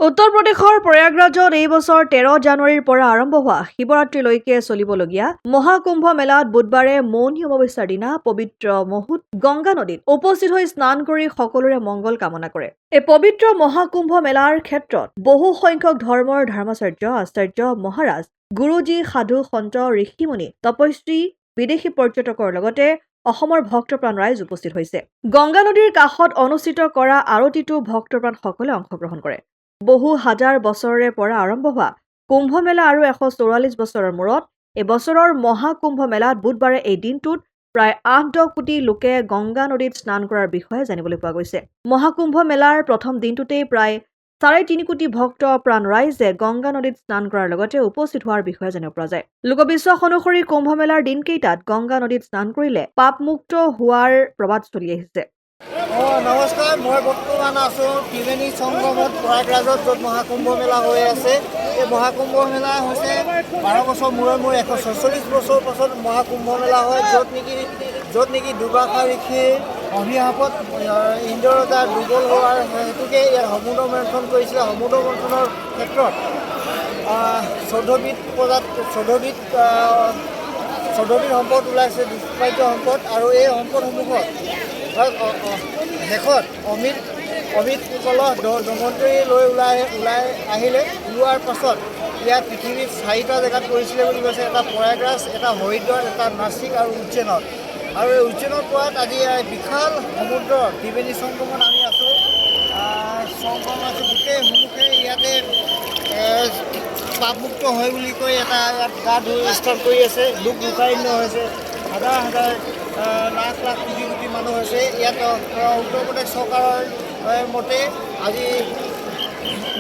উত্তৰ প্ৰদেশৰ প্ৰয়াগৰাজত এই বছৰ 13 জানুৱাৰীৰ পৰা আৰম্ভ হোৱা শিৱৰাত্ৰিলৈকে চলিবলগীয়া মহাকুম্ভ মেলাত বুধবাৰে মৌনী অমাৱস্যাৰ দিনা পবিত্ৰ মুহূৰ্ত গংগা নদীত উপস্থিত হৈ স্নান কৰি সকলোৰে মংগল কামনা কৰে। এই পবিত্ৰ মহাকুম্ভ মেলাৰ ক্ষেত্ৰত বহু সংখ্যক ধৰ্মৰ ধৰ্মাচাৰ্য, আচাৰ্য, মহাৰাজ, গুৰুজী, সাধু, সন্ত, ঋষিমুনি, তপস্বী, বিদেশী পৰ্যটকৰ লগতে অসমৰ ভক্তপ্ৰাণ ৰাইজ উপস্থিত হৈছে। গংগা নদীৰ কাষত অনুষ্ঠিত কৰা আৰতিতো ভক্তপ্ৰাণসকলে অংশগ্ৰহণ কৰে। বহু হাজাৰ বছৰৰে পৰা আৰম্ভ হোৱা কুম্ভ মেলা আৰু 144 বছৰৰ মূৰত এই বছৰৰ মহাকুম্ভ মেলাত বুধবাৰে এই দিনটোত প্ৰায় 8-10 কোটি লোকে গংগা নদীত স্নান কৰাৰ বিষয়ে জানিবলৈ পোৱা গৈছে। মহাকুম্ভ মেলাৰ প্ৰথম দিনটোতেই প্ৰায় 3.5 কোটি ভক্ত প্ৰাণ ৰাইজে গংগা নদীত স্নান কৰাৰ লগতে উপস্থিত হোৱাৰ বিষয়ে জানিব পৰা যায়। লোকবিশ্বাস অনুসৰি কুম্ভ মেলাৰ দিনকেইটাত গংগা নদীত স্নান কৰিলে পাপমুক্ত হোৱাৰ প্ৰবাদ চলি আহিছে। নমস্কাৰ, মই বৰ্তমান আছোঁ ত্ৰিবেণী সংগমত প্ৰয়াগৰাজত, য'ত মহাকুম্ভ মেলা হৈ আছে। এই মহাকুম্ভ মেলা হৈছে 12 বছৰ মূৰে মূৰে 146 বছৰ পাছত মহাকুম্ভ মেলা হয়, য'ত নেকি দুৰ্বাসা ঋষিৰ অভিশাপত ইন্দ্ৰ ৰজা দুৰ্বল হোৱাৰ হেতুকে ইয়াত সমুদ্ৰ মন্থন কৰিছিলে। সমুদ্ৰ মন্থনৰ ক্ষেত্ৰত 14বিধ সম্পদ ওলাইছে, দুষ্পাদ্য সম্পদ, আৰু এই সম্পদসমূহত শেষত অমিত কলহ জমন্ত্ৰী লৈ ওলাই আহিলে। ওলোৱাৰ পাছত ইয়াত পৃথিৱীত 4টা জেগাত কৰিছিলে বুলি কৈছে। এটা প্ৰয়াগৰাজ, এটা হৰিদ্বাৰ, এটা নাচিক আৰু উজ্জয়নত। আৰু এই উজ্জয়নৰ পৰাত আজি বিশাল সমুদ্ৰ ত্ৰিবেণী সংগমত আমি আছোঁ। গোটেই সন্মুখে ইয়াতে পাপমুক্ত হয় বুলি কৈ এটা ইয়াত গা ধুই ষ্টাৰ্ট কৰি আছে। লোক লোকাৰণ্য হৈছে, হাজাৰ লাখ কোটি কোটি মানুহ হৈছে ইয়াত। উত্তৰ প্ৰদেশ চৰকাৰৰ মতে আজি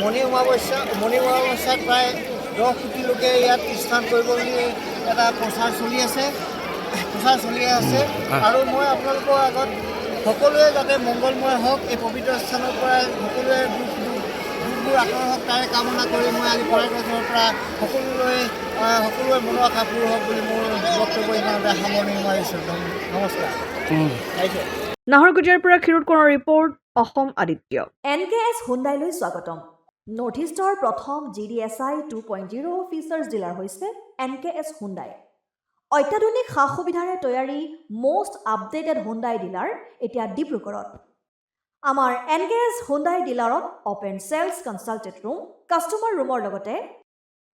মণি অমাৱস্যাত প্ৰায় 10 কোটি লোকে ইয়াত স্নান কৰিব বুলি এটা প্ৰচাৰ চলি আছে। আৰু মই আপোনালোকৰ আগত সকলোৱে যাতে মংগলময় হওক, এই পবিত্ৰ স্থানৰ পৰা সকলোৱে দুখবোৰ আঁতৰ হওক তাৰে কামনা কৰি মই আজি প্ৰয়াগৰাজৰ পৰা সকলোৱে মনৰ আশা পূৰ হওক বুলি মোৰ বক্তব্য ইমানতে সামৰণি মাৰিছোঁ। নমস্কাৰ। নাহৰকটীয়াৰ পৰা ক্ষীৰোদ কোঁৱৰৰ ৰিপৰ্ট, অসম আদিত্য। NKS হুণ্ডাইলৈ স্বাগতম। নৰ্থ ইষ্টৰ প্ৰথম GDSI 2.0 ফিচাৰ্ছ ডিলাৰ হৈছে NKS হুণ্ডাই। অত্যাধুনিক সা সুবিধাৰে তৈয়াৰী মষ্ট আপডেটেড হুণ্ডাই ডিলাৰ এতিয়া ডিব্ৰুগড়ত। আমাৰ NKS হুণ্ডাই ডিলাৰত open sales consulted room, customer ৰুমৰ লগতে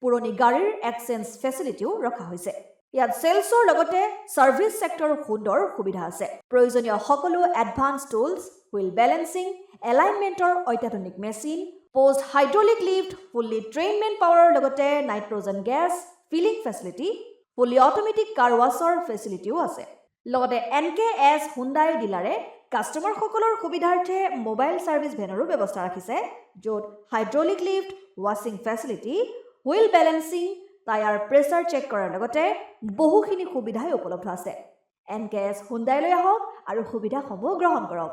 পুৰণি গাড়ীৰ এক্সচেঞ্জ ফেচিলিটিও ৰখা হৈছে। ইয়াত চেলছৰ লগতে ছাৰ্ভিচ ছেক্টৰৰ সুন্দৰ সুবিধা আছে। প্ৰয়োজনীয় সকলো এডভান্স টুলছ, হুইল বেলেন্সিং, এলাইনমেণ্টৰ অত্যাধুনিক machine, post hydraulic lift, fully ট্ৰেইনমেণ্ট পাৱাৰৰ লগতে nitrogen gas filling facility, fully automatic car washer ফেচিলিটিও আছে। লগতে NKS হুণ্ডাই ডিলাৰে কাষ্টমাৰসকলৰ সুবিধাৰ্থে মোবাইল ছাৰ্ভিচ ভেনৰো ব্যৱস্থা ৰাখিছে, য'ত হাইড্ৰলিক লিফ্ট, ৱাছিং facility, wheel balancing, tyre pressure check কৰাৰ লগতে বহুখিনি সুবিধাই উপলব্ধ আছে। NKS হুণ্ডাইলৈ আহক আৰু সুবিধাসমূহ গ্ৰহণ কৰক।